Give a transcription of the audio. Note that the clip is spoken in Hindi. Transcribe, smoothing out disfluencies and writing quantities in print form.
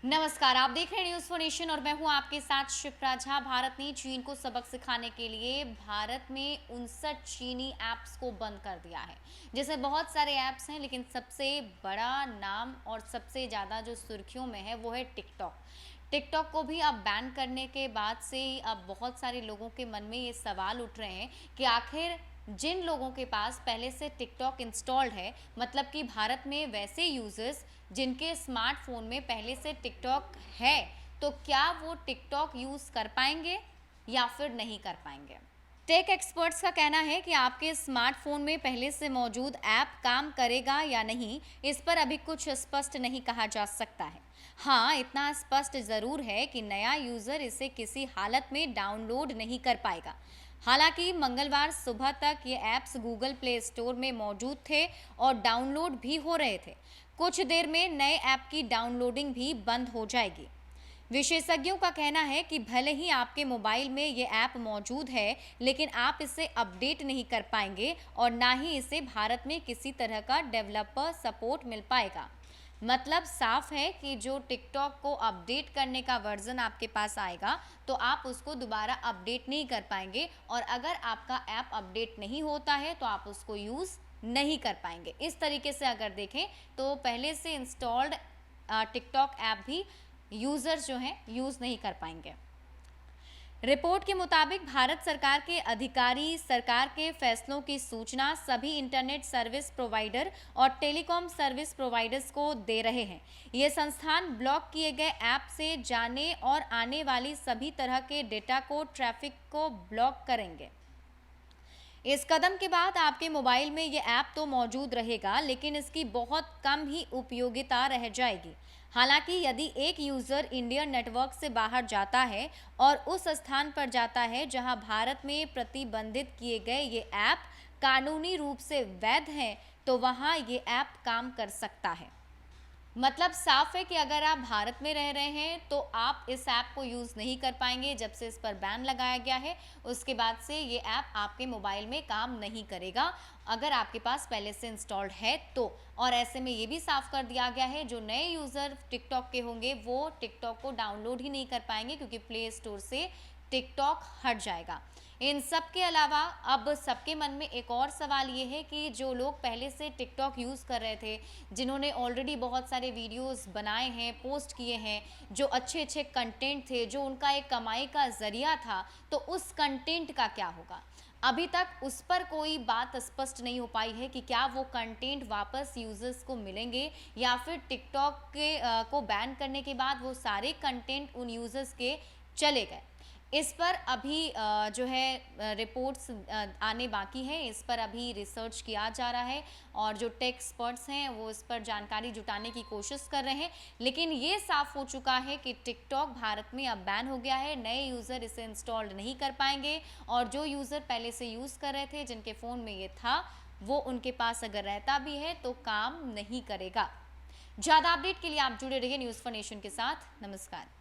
नमस्कार, आप देख रहे हैं न्यूज़ फॉर नेशन और मैं हूं आपके साथ शिप्रा झा। भारत ने चीन को सबक सिखाने के लिए भारत में 59 चीनी ऐप्स को बंद कर दिया है। जैसे बहुत सारे ऐप्स हैं, लेकिन सबसे बड़ा नाम और सबसे ज़्यादा जो सुर्खियों में है वो है टिकटॉक। टिकटॉक को भी अब बैन करने के बाद से ही अब बहुत सारे लोगों के मन में ये सवाल उठ रहे हैं कि आखिर जिन लोगों के पास पहले से टिकटॉक इंस्टॉल्ड है, मतलब कि भारत में वैसे यूजर्स जिनके स्मार्टफोन में पहले से टिकटॉक है, तो क्या वो टिकटॉक यूज कर पाएंगे या फिर नहीं कर पाएंगे। टेक एक्सपर्ट्स का कहना है कि आपके स्मार्टफोन में पहले से मौजूद ऐप काम करेगा या नहीं, इस पर अभी कुछ स्पष्ट नहीं कहा जा सकता है। हाँ, इतना स्पष्ट जरूर है कि नया यूजर इसे किसी हालत में डाउनलोड नहीं कर पाएगा। हालांकि मंगलवार सुबह तक ये ऐप्स गूगल प्ले स्टोर में मौजूद थे और डाउनलोड भी हो रहे थे। कुछ देर में नए ऐप की डाउनलोडिंग भी बंद हो जाएगी। विशेषज्ञों का कहना है कि भले ही आपके मोबाइल में ये ऐप मौजूद है, लेकिन आप इसे अपडेट नहीं कर पाएंगे और ना ही इसे भारत में किसी तरह का डेवलपर सपोर्ट मिल पाएगा। मतलब साफ है कि जो टिकटॉक को अपडेट करने का वर्जन आपके पास आएगा, तो आप उसको दोबारा अपडेट नहीं कर पाएंगे और अगर आपका ऐप अपडेट नहीं होता है तो आप उसको यूज़ नहीं कर पाएंगे। इस तरीके से अगर देखें तो पहले से इंस्टॉल्ड टिकटॉक ऐप भी यूजर्स जो हैं यूज नहीं कर पाएंगे। रिपोर्ट के मुताबिक भारत सरकार के अधिकारी सरकार के फैसलों की सूचना सभी इंटरनेट सर्विस प्रोवाइडर और टेलीकॉम सर्विस प्रोवाइडर्स को दे रहे हैं। ये संस्थान ब्लॉक किए गए ऐप से जाने और आने वाली सभी तरह के डेटा को ट्रैफिक को ब्लॉक करेंगे। इस कदम के बाद आपके मोबाइल में ये ऐप तो मौजूद रहेगा, लेकिन इसकी बहुत कम ही उपयोगिता रह जाएगी। हालांकि यदि एक यूजर इंडियन नेटवर्क से बाहर जाता है और उस स्थान पर जाता है जहां भारत में प्रतिबंधित किए गए ये ऐप कानूनी रूप से वैध हैं, तो वहां ये ऐप काम कर सकता है। मतलब साफ है कि अगर आप भारत में रह रहे हैं तो आप इस ऐप को यूज़ नहीं कर पाएंगे। जब से इस पर बैन लगाया गया है, उसके बाद से ये ऐप आपके मोबाइल में काम नहीं करेगा अगर आपके पास पहले से इंस्टॉल्ड है तो। और ऐसे में ये भी साफ कर दिया गया है, जो नए यूज़र टिकटॉक के होंगे वो टिकटॉक को डाउनलोड ही नहीं कर पाएंगे, क्योंकि प्ले स्टोर से टिकटॉक हट जाएगा। इन सब के अलावा अब सबके मन में एक और सवाल ये है कि जो लोग पहले से टिकटॉक यूज़ कर रहे थे, जिन्होंने ऑलरेडी बहुत सारे वीडियोस बनाए हैं, पोस्ट किए हैं, जो अच्छे अच्छे कंटेंट थे, जो उनका एक कमाई का ज़रिया था, तो उस कंटेंट का क्या होगा। अभी तक उस पर कोई बात स्पष्ट नहीं हो पाई है कि क्या वो कंटेंट वापस यूजर्स को मिलेंगे या फिर टिकटॉक के को बैन करने के बाद वो सारे कंटेंट उन यूजर्स के चले गए। इस पर अभी जो है रिपोर्ट्स आने बाकी हैं। इस पर अभी रिसर्च किया जा रहा है और जो टेक एक्सपर्ट्स हैं वो इस पर जानकारी जुटाने की कोशिश कर रहे हैं। लेकिन ये साफ हो चुका है कि टिकटॉक भारत में अब बैन हो गया है। नए यूज़र इसे इंस्टॉल नहीं कर पाएंगे और जो यूज़र पहले से यूज़ कर रहे थे, जिनके फ़ोन में ये था, वो उनके पास अगर रहता भी है तो काम नहीं करेगा। ज़्यादा अपडेट के लिए आप जुड़े रहिए न्यूज़ फॉर नेशन के साथ। नमस्कार।